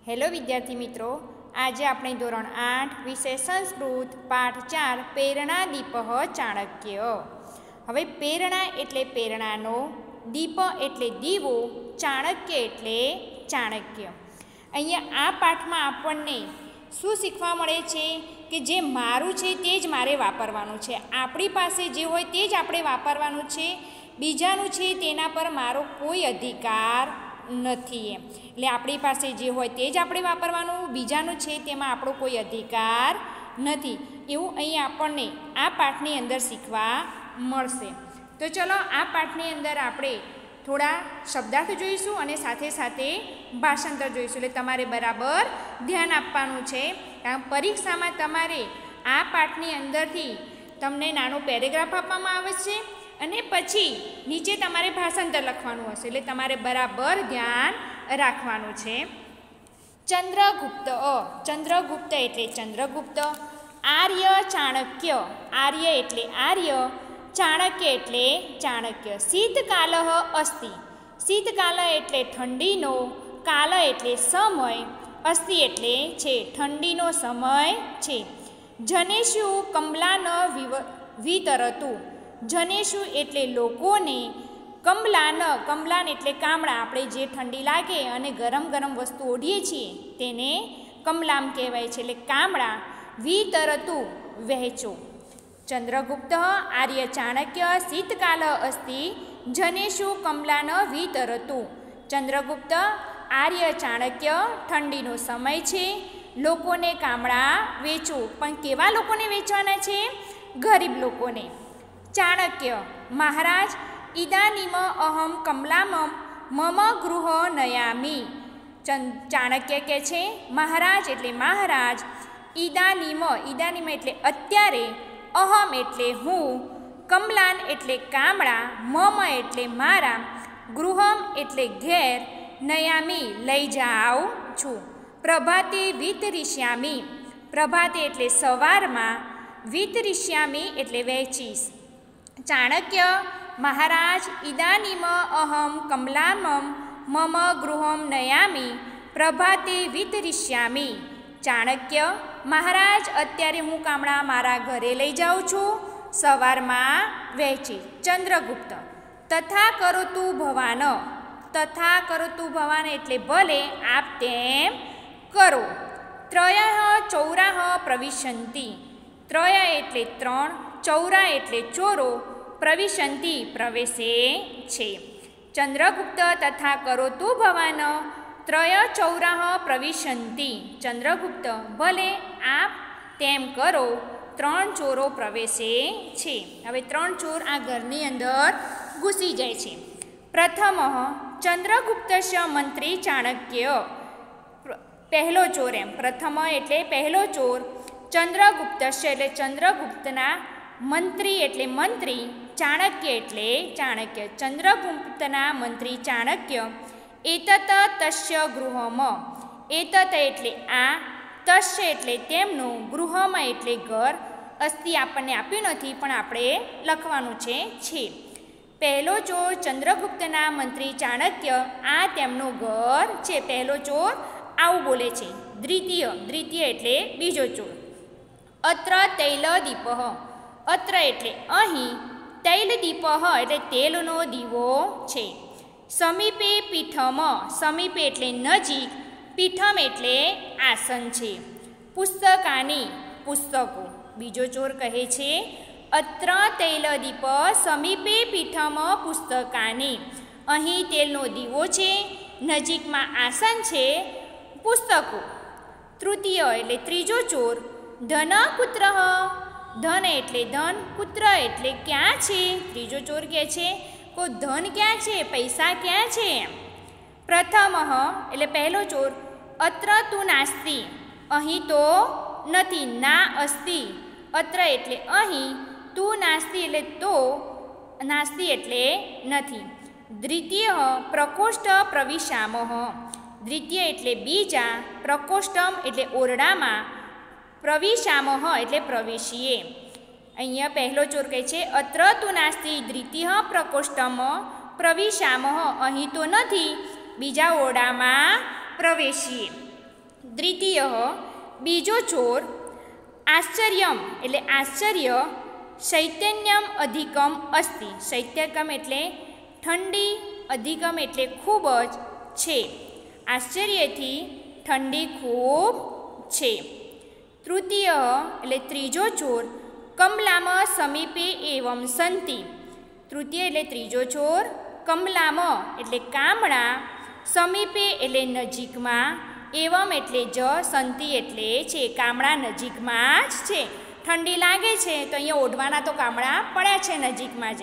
Hello વિદ્યાર્થી મિત્રો, આજે આપણે ધોરણ 8 વિષય સંસ્કૃત પાઠ 4 પ્રેરણાદીપ ચાણક્ય. હવે પ્રેરણા એટલે પ્રેરણાનો, દીપ એટલે દીવો, ચાણક્ય એટલે ચાણક્ય. અહીંયા આ પાઠમાં આપણને શું શીખવા મળે છે કે જે મારું છે તે જ મારે વાપરવાનું છે. આપણી પાસે જે હોય તે જ આપણે વાપરવાનું છે. બીજાનું છે તેના પર મારો કોઈ અધિકાર નથી એમ. એટલે આપણી પાસે જે હોય તે જ આપણે વાપરવાનું, બીજાનું છે તેમાં આપણો કોઈ અધિકાર નથી, એવું અહીં આપણને આ પાઠની અંદર શીખવા મળશે. તો ચલો આ પાઠની અંદર આપણે થોડા શબ્દાર્થ જોઈશું અને સાથે સાથે ભાષાંતર જોઈશું. એટલે તમારે બરાબર ધ્યાન આપવાનું છે. કારણ પરીક્ષામાં તમારે આ પાઠની અંદરથી તમને નાનો પેરેગ્રાફ આપવામાં આવે છે અને પછી નીચે તમારે ભાષાંતર લખવાનું હશે. એટલે તમારે બરાબર ધ્યાન રાખવાનું છે. ચંદ્રગુપ્ત. ચંદ્રગુપ્ત એટલે ચંદ્રગુપ્ત. આર્ય ચાણક્ય. આર્ય એટલે આર્ય, ચાણક્ય એટલે ચાણક્ય. શીતકાલ અસ્તિ. શીતકાલ એટલે ઠંડીનો, કાલ એટલે સમય, અસ્તિ એટલે છે, ઠંડીનો સમય છે. જનેષુ કમલાન વિતરતું. જનેષુ એટલે લોકોને, કમલાન, કમલાન એટલે કામળા, આપણે જે ઠંડી લાગે અને ગરમ ગરમ વસ્તુ ઓઢીએ છીએ તેને કમલામ કહેવાય છે, એટલે કામળા. વિતરતું વહેંચો. ચંદ્રગુપ્ત આર્ય ચાણક્ય શીતકાલ અસ્તિ જનેષુ કમલાન વિતરતું. ચંદ્રગુપ્ત આર્ય ચાણક્ય ઠંડીનો સમય છે, લોકોને કામળા વેચો. પણ કેવા લોકોને વેચવાના છે? ગરીબ લોકોને. ચાણક્ય મહારાજ ઇદાનીમ અહમ કમલામ મમ ગૃહ નયામી. ચાણક્ય કહે છે મહારાજ એટલે મહારાજ, ઇદાનીમ, ઇદાનીમ એટલે અત્યારે, અહમ એટલે હું, કમલાન એટલે કામળા, મમ એટલે મારા, ગૃહમ એટલે ઘેર, નયામી લઈ જાઉં છું. પ્રભાતે વિતરિષ્યામી. પ્રભાતે એટલે સવારમાં, વિતરિષ્યામી એટલે વહેંચીશ. ચાણક્ય મહારાજ ઇદાનીમ અહમ કમલામમ મમ ગૃહમ નયામી પ્રભાતે વિતરિષ્યામી. ચાણક્ય મહારાજ અત્યારે હું કામળા મારા ઘરે લઈ જાઉં છું, સવારમાં વહેંચી. ચંદ્રગુપ્ત તથા કરોતુ ભવાન. તથા કરોતુ ભવાન એટલે ભલે, આપ તેમ કરો. ત્રયઃ ચૌરાહ પ્રવિશંતિ. ત્રય એટલે ત્રણ, ચૌરા એટલે ચોરો, પ્રવિશંતિ પ્રવેશે છે. ચંદ્રગુપ્ત તથા કરોતુ ભવાન ત્રય ચૌરાહ પ્રવિશંતિ. ચંદ્રગુપ્ત ભલે આપ તેમ કરો, ત્રણ ચોરો પ્રવેશે છે. હવે ત્રણ ચોર આ ઘરની અંદર ઘૂસી જાય છે. પ્રથમ ચંદ્રગુપ્તસ્ય મંત્રી ચાણક્ય. પહેલો ચોર એમ, પ્રથમ એટલે પહેલો ચોર, ચંદ્રગુપ્તસ્ય એટલે ચંદ્રગુપ્તના, મંત્રી એટલે મંત્રી, ચાણક્ય એટલે ચાણક્ય. ચંદ્રગુપ્તના મંત્રી ચાણક્ય એતત તસ્ય ગૃહમ. એતત એટલે આ, તસ્ય એટલે તેમનું, ગૃહમ એટલે ઘર. અસ્તિ આપણને આપ્યું નથી પણ આપણે લખવાનું છે. પહેલો ચોર ચંદ્રગુપ્તના મંત્રી ચાણક્ય, આ તેમનું ઘર છે. પહેલો ચોર આવું બોલે છે. દ્વિતીય, દ્વિતીય એટલે બીજો ચોર. અત્ર તૈલદીપ. અત્ર એટલે અહીં, તૈલદીપ એટલે તેલનો દીવો છે. સમીપે પીઠમ. સમીપે એટલે નજીક, પીઠમ એટલે આસન છે. પુસ્તકાની, પુસ્તકો. બીજો ચોર કહે છે અત્ર તૈલદીપ સમીપે પીઠમ પુસ્તકાની. અહીં તેલનો દીવો છે, નજીકમાં આસન છે, પુસ્તકો. તૃતીય એટલે ત્રીજો ચોર ધન પુત્ર. ધન એટલે ધન, પુત્ર એટલે ક્યાં છે. ત્રીજો ચોર કહે છે કો ધન ક્યાં છે, પૈસા ક્યાં છે. પ્રથમ એટલે પહેલો ચોર અત્ર તું નાસ્તિ. અહીં તો નથી, ના અસ્તિ. અત્ર એટલે અહીં, તું નાસ્તિ એટલે તો, નાસ્તિ એટલે નથી. દ્વિતીય પ્રકોષ્ઠ પ્રવિશામહ. દ્વિતીય એટલે બીજા, પ્રકોષ્ઠમ એટલે ઓરડામાં, પ્રવિશામહ એટલે પ્રવેશીએ. અહીંયા પહેલો ચોર કહે છે અત્ર તું નાસ્તિ દ્વિતીય પ્રકોષ્ઠમ પ્રવિશામહ. અહીં તો નથી, બીજા ઓરડામાં પ્રવેશીએ. દ્વિતીય બીજો ચોર આશ્ચર્યમ એટલે આશ્ચર્ય શૈત્યન્યમ અધિકમ અસ્તિ. શૈત્યકમ એટલે ઠંડી, અધિકમ એટલે ખૂબ જ છે. આશ્ચર્યથી ઠંડી ખૂબ છે. તૃતીય એટલે ત્રીજો ચોર કમલામ સમીપે એવમ સંતિ. તૃતીય એટલે ત્રીજો ચોર કમલામ એટલે કામળા, સમીપે એટલે નજીકમાં, એવમ એટલે જ, સંતિ એટલે છે. કામળા નજીકમાં જ છે. ઠંડી લાગે છે તો અહીંયા ઓઢવાના તો કામળા પડ્યા છે નજીકમાં જ.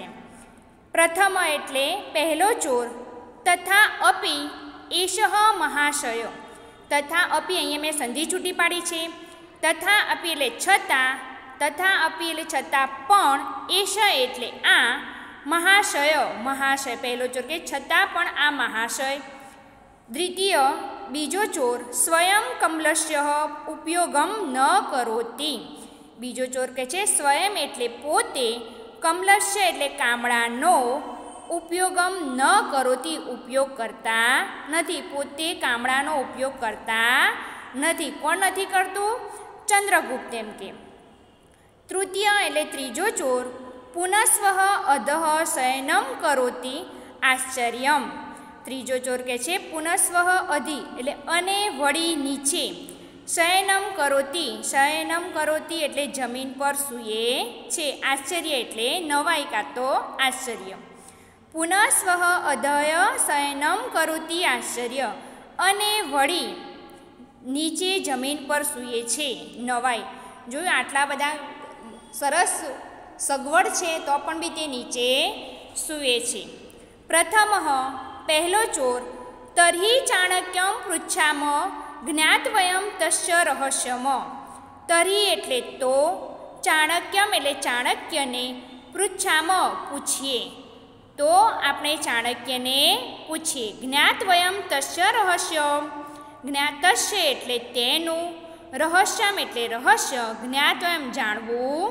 પ્રથમ એટલે પહેલો ચોર તથા અપી એષઃ મહાશય. તથા અપી અહીંયા મેં સંધિ છૂટી પાડી છે. તથા અપી એટલે છતાં, તથા અપી એટલે છતાં પણ, એષ એટલે આ, મહાશય મહાશય પહેલો ચોર કે છતાં પણ આ મહાશય. દ્વિતીય બીજો ચોર સ્વયં કમલસ્ય ઉપયોગમ ન કરોતી. બીજો ચોર કહે છે સ્વયં એટલે પોતે, કમલસ્ય એટલે કામળાનો, ઉપયોગમ ન કરોતી ઉપયોગ કરતા નથી. પોતે કામળાનો ઉપયોગ કરતા નથી. કોણ નથી કરતું? ચંદ્રગુપ્ત એમ કે. તૃતીય એટલે ત્રીજો ચોર પુનઃસ્વ અધઃ શયનમ કરોતી આશ્ચર્યમ. ત્રીજો ચોર કહે છે પુનઃસ્વ અધિ એટલે અને વળી નીચે, શયનમ કરોતી, શયનમ કરોતી એટલે જમીન પર સૂએ છે. આશ્ચર્ય એટલે નવાઈ કાં તો આશ્ચર્ય. પુનઃસ્વ અધય શયનમ કરોતી આશ્ચર્ય, અને વળી નીચે જમીન પર સૂએ છે, નવાઈ. જોયું આટલા બધા સરસ સગવડ છે તો પણ બી તે નીચે સૂએ છે. પ્રથમ પહેલો ચોર તર્હિ ચાણક્યમ પૃચ્છામ જ્ઞાતવયમ તસ્ય રહસ્યમ. તર્હિ એટલે તો, ચાણક્યમ એટલે ચાણક્યને, પૃચ્છામ પૂછીએ, તો આપણે ચાણક્યને પૂછીએ. જ્ઞાતવયમ તસ્ય રહસ્યમ. જ્ઞાતસ્ય એટલે તેનું, રહસ્યમ એટલે રહસ્ય, જ્ઞાતવયમ જાણવું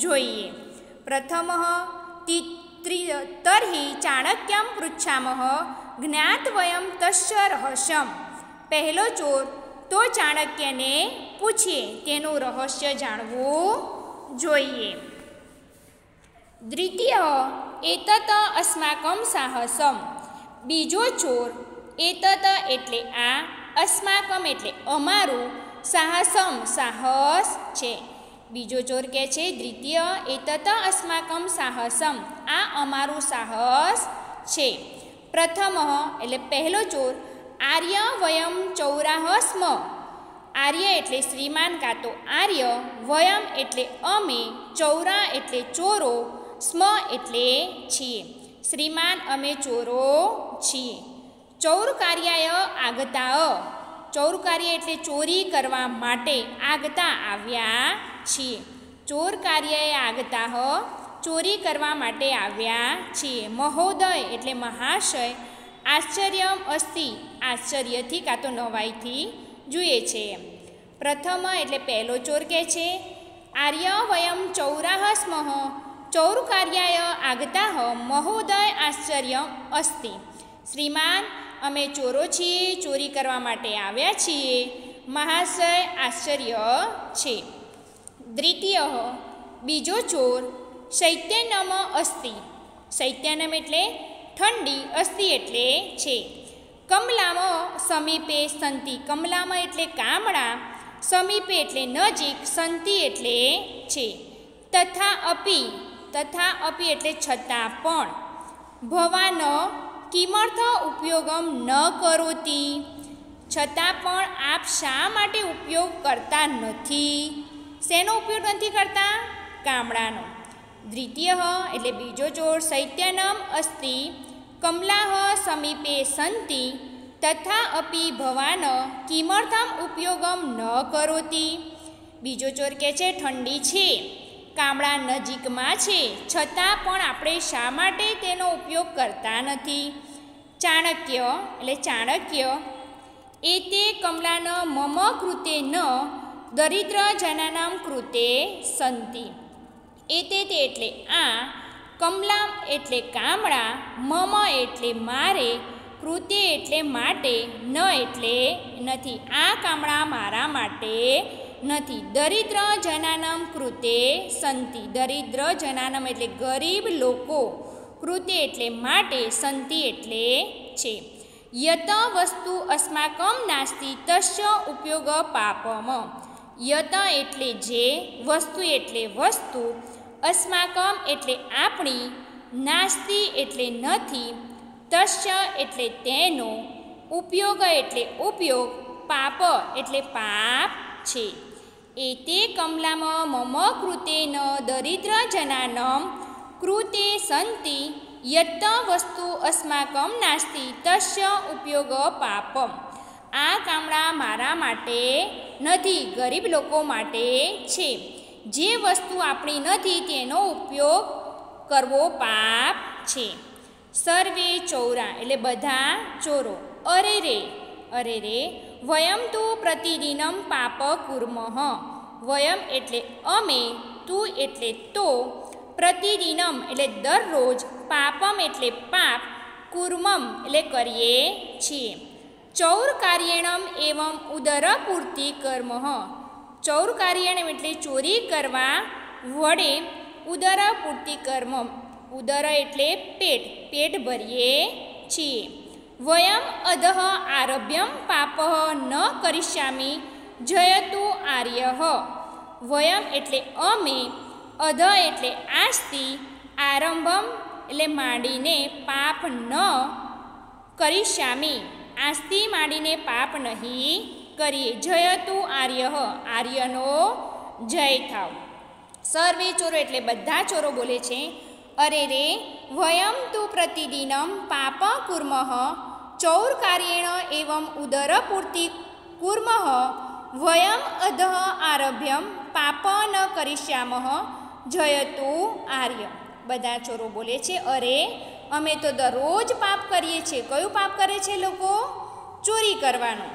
જોઈએ. પ્રથમ તર્હિ ચાણક્યમ પૃચ્છામઃ જ્ઞાતવયમ તસ્ય રહસ્યમ. પહેલો ચોર તો ચાણક્યને પૂછીએ, તેનું રહસ્ય જાણવું જોઈએ. દ્વિતીય એતત અસ્માકમ સાહસમ. બીજો ચોર એતત એટલે આ, અસ્માકમ એટલે અમારું, સાહસમ સાહસ છે. બીજો ચોર કહે છે દ્વિતીય એતત અસ્માકમ સાહસમ, આ અમારું સાહસ છે. પ્રથમ એટલે પહેલો ચોર આર્ય વયમ ચૌરાહ સ્મ. આર્ય એટલે શ્રીમાન કાં તો આર્ય, વયમ એટલે અમે, ચૌરા એટલે ચોરો, સ્મ એટલે છીએ. શ્રીમાન અમે ચોરો છીએ. ચૌર કાર્યાય આગતા. ચૌર કાર્ય એટલે ચોરી કરવા માટે, આગતા આવ્યા છીએ. ચોર કાર્યએ આગતા ચોરી કરવા માટે આવ્યા છીએ. મહોદય એટલે મહાશય, આશ્ચર્યમ અસ્તિ આશ્ચર્યથી કાં તો નવાઈથી જોઈએ છે. પ્રથમ એટલે પહેલો ચોર કહે છે આર્ય વયમ ચૌરાહ સ્મઃ ચૌર કાર્યાય આગતા મહોદય આશ્ચર્ય અસ્તિ. શ્રીમાન અમે ચોરો છીએ, ચોરી કરવા માટે આવ્યા છીએ, મહાશય આશ્ચર્ય છે. દ્વિતીય બીજો ચોર શૈત્યનમ અસ્તિ. શૈત્યનમ એટલે ઠંડી, અસ્તિ એટલે છે. કમલામ સમીપે સંતિ. કમલામ એટલે કામળા, સમીપે એટલે નજીક, સંતિ એટલે છે. તથા અપી. તથા અપી એટલે છતાં પણ. ભવાન કિમર્થ ઉપયોગમ ન કરોતી. છતાં પણ આપ શા માટે ઉપયોગ કરતા નથી? શેનો ઉપયોગ નથી કરતા? કામળાનો. દ્વિતીય એટલે બીજો ચોર શૈત્યનમ અસ્તિ કમલાહ સમીપે સંતિ તથા અપી ભવાન કિમર્થમ ઉપયોગમ ન કરોતી. બીજો ચોર કહે છે ઠંડી છે, કામળા નજીકમાં છે, છતાં પણ આપણે શા માટે તેનો ઉપયોગ કરતા નથી? ચાણક્ય એટલે ચાણક્ય એતે કમલાન મમ કૃતે ન દરિદ્ર જનાનામ કૃતે સંતિ. એતે તે એટલે આ, કમલા એટલે કામળા, મમ એટલે મારે, કૃતે એટલે માટે, ન એટલે નથી. આ કામળા મારા માટે નથી. દરિદ્ર જનાનમ કૃતે સંતિ, દરિદ્ર જનાનમ એટલે ગરીબ લોકો, કૃતે એટલે માટે, સંતિ એટલે છે. યત વસ્તુ અસ્માકમ નાસ્તિ તસ્ય ઉપયોગ પાપમ, યત એટલે જે, વસ્તુ એટલે વસ્તુ, અસ્માકમ એટલે આપણી, નાસ્તિ એટલે નથી, તસ્ય એટલે તેનો, ઉપયોગ એટલે ઉપયોગ, પાપ એટલે પાપ છે. એતે કમલામ મમ કૃતેન દરિદ્ર જનાનમ કૃતે સંતિ યત વસ્તુ અસ્માકમ નાસ્તિ તસ્ય ઉપયોગ પાપમ. આ કામળા મારા માટે નથી, ગરીબ લોકો માટે છે. જે વસ્તુ આપણી નથી તેનો ઉપયોગ કરવો પાપ છે. સર્વે ચૌરા એટલે બધા ચોરો. અરે રે, અરે રે, વયમ તુ પ્રતિદિનમ પાપ કુર્મઃ, વયમ એટલે અમે, તું એટલે તો, પ્રતિદિનમ એટલે દરરોજ, પાપમ એટલે પાપ, કુર્મમ એટલે કરીએ છીએ. ચૌર કાર્યણમ એવમ ઉદરપૂર્તિ કર્મઃ, ચૌર કાર્યણમ એટલે ચોરી કરવા વડે, ઉદરપૂર્તિ કર્મ, ઉદર એટલે પેટ, પેટ ભરીએ છીએ. વયમ અધઃ આરભ્યમ પાપઃ ન કરિષ્યામિ જયતુ આર્યઃ, વયમ એટલે અમે, અધ એટલે આજથી, આરંભમ એટલે માંડીને, પાપ ન કરિષ્યામિ આજથી માંડીને પાપ નહીં કરીએ. જયતુ આર્યઃ આર્યનો જય થાવ. સર્વે ચોરો એટલે બધા ચોરો બોલે છે. અરે રે, વયમ તુ પ્રતિદિનમ પાપ કુર્મઃ ચૌર કાર્યેણ એવમ ઉદરપૂર્તિ કુર્મઃ, વયમ અધઃ આરભ્યમ પાપ ન કરિષ્યામઃ જયતુ આર્ય. બધા ચોરો બોલે છે, અરે અમે તો દરરોજ પાપ કરીએ છીએ. કયું પાપ કરે છે લોકો? ચોરી કરવાનું.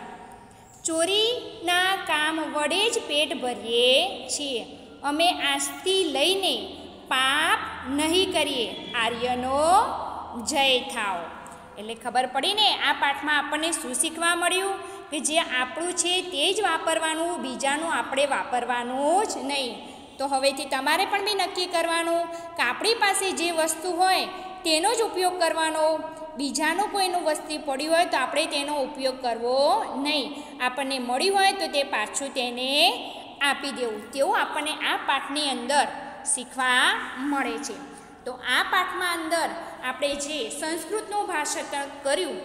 ચોરીના કામ વડે જ પેટ ભરીએ છીએ. અમે આજથી લઈને પાપ નહીં કરીએ. આર્યનો જય થાવ. એટલે ખબર પડી ને આ પાઠમાં આપણને શું શીખવા મળ્યું? કે જે આપણું છે તે જ વાપરવાનું, બીજાનું આપણે વાપરવાનું જ નહીં. તો હવેથી તમારે પણ બી નક્કી કરવાનું કે આપણી પાસે જે વસ્તુ હોય તેનો જ ઉપયોગ કરવાનો. બીજાનું કોઈનું વસ્તુ પડ્યું હોય તો આપણે તેનો ઉપયોગ કરવો નહીં. આપણને મળ્યું હોય તો તે પાછું તેને આપી દેવું. તેવું આપણને આ પાઠની અંદર શીખવા મળે છે. તો આ પાઠમાં અંદર આપણે જે સંસ્કૃતનું ભાષાંતર કર્યું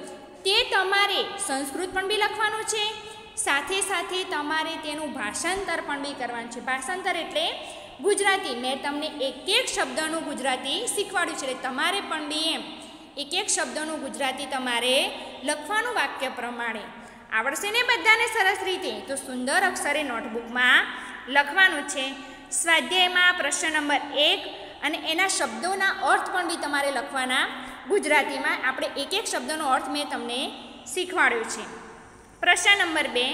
તે તમારે સંસ્કૃત પણ બી લખવાનું છે, સાથે સાથે તમારે તેનું ભાષાંતર પણ બી કરવાનું છે. ભાષાંતર એટલે ગુજરાતી. મેં તમને એક એક શબ્દનું ગુજરાતી શીખવાડ્યું છે, એટલે તમારે પણ બી એમ એક એક શબ્દનું ગુજરાતી તમારે લખવાનું વાક્ય પ્રમાણે. આવડશે ને બધાને સરસ રીતે? તો સુંદર અક્ષરે નોટબુકમાં લખવાનું છે. સ્વાધ્યાયમાં પ્રશ્ન નંબર 1 અને એના શબ્દોના અર્થ પણ બી તમારે લખવાના ગુજરાતીમાં. આપણે એક એક શબ્દનો અર્થ મેં તમને શીખવાડ્યો છે. પ્રશ્ન નંબર 2,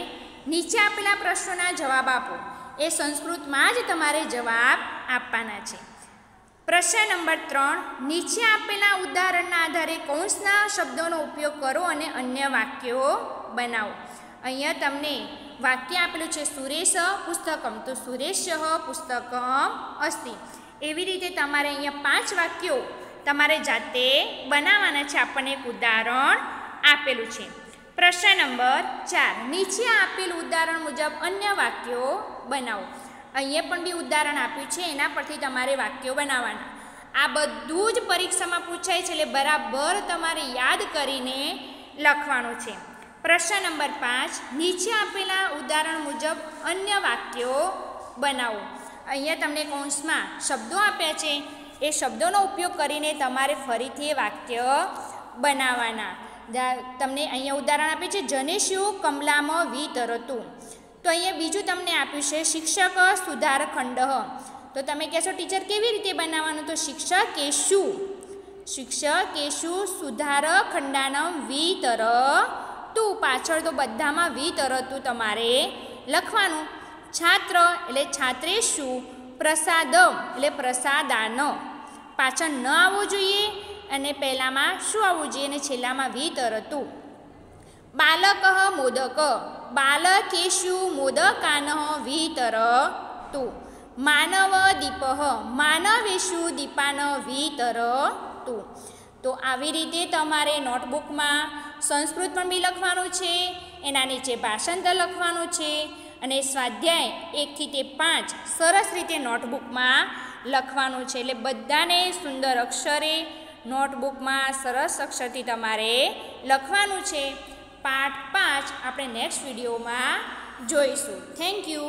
નીચે આપેલા પ્રશ્નોના જવાબ આપો. એ સંસ્કૃતમાં જ તમારે જવાબ આપવાના છે. પ્રશ્ન નંબર 3, નીચે આપેલા ઉદાહરણના આધારે કૌંસના શબ્દોનો ઉપયોગ કરો અને અન્ય વાક્યો બનાવો. અહીંયા તમને વાક્ય આપેલું છે સુરેશ પુસ્તકમ, તો સુરેશ પુસ્તકમ અસ્તિ. એવી રીતે તમારે અહીંયા 5 વાક્યો તમારે જાતે બનાવવાના છે. આપણને એક ઉદાહરણ આપેલું છે. પ્રશ્ન નંબર 4, નીચે આપેલ ઉદાહરણ મુજબ અન્ય વાક્યો બનાવો. અહીંયા પણ બી ઉદાહરણ આપ્યું છે, એના પરથી તમારે વાક્યો બનાવવાના. આ બધું જ પરીક્ષામાં પૂછાય છે, એટલે બરાબર તમારે યાદ કરીને લખવાનું છે. પ્રશ્ન નંબર 5, નીચે આપેલા ઉદાહરણ મુજબ અન્ય વાક્યો બનાવો. અહીંયા તમને કૌંસમાં શબ્દો આપ્યા છે, એ શબ્દોનો ઉપયોગ કરીને તમારે ફરીથી એ વાક્ય બનાવવાના. તમને અહીંયા ઉદાહરણ આપ્યું છે જનેષ્યુ કમલામ વિતરતું. તો અહીંયા બીજું તમને આપ્યું છે શિક્ષક સુધારખંડ. તો તમે કહેશો ટીચર કેવી રીતે બનાવવાનું? તો શિક્ષકેશુ સુધારખંડાનમ વિતરતું. પાછળ તો બધામાં વિતરતું તમારે લખવાનું. છાત્ર એટલે છાત્રેશુ, પ્રસાદમ એટલે પ્રસાદાન, પાછળ ન આવવું જોઈએ. અને પહેલામાં શું આવવું જોઈએ અને છેલ્લામાં વિતરતું. બાલક મોદક, બાલકેશુ મોદકાન વિતરતું. માનવ દીપ, માનવેશુ દીપાન વિતરતું. તો આવી રીતે તમારે નોટબુકમાં સંસ્કૃત પણ બી લખવાનું છે, એના નીચે ભાષાંતર લખવાનું છે અને સ્વાધ્યાય 1 થી 5 સરસ રીતે નોટબુકમાં લખવાનું છે. એટલે બધાને સુંદર અક્ષરે નોટબુકમાં સરસ અક્ષરથી તમારે લખવાનું છે. પાઠ 5 આપણે નેક્સ્ટ વિડીયોમાં જોઈશું. Thank you.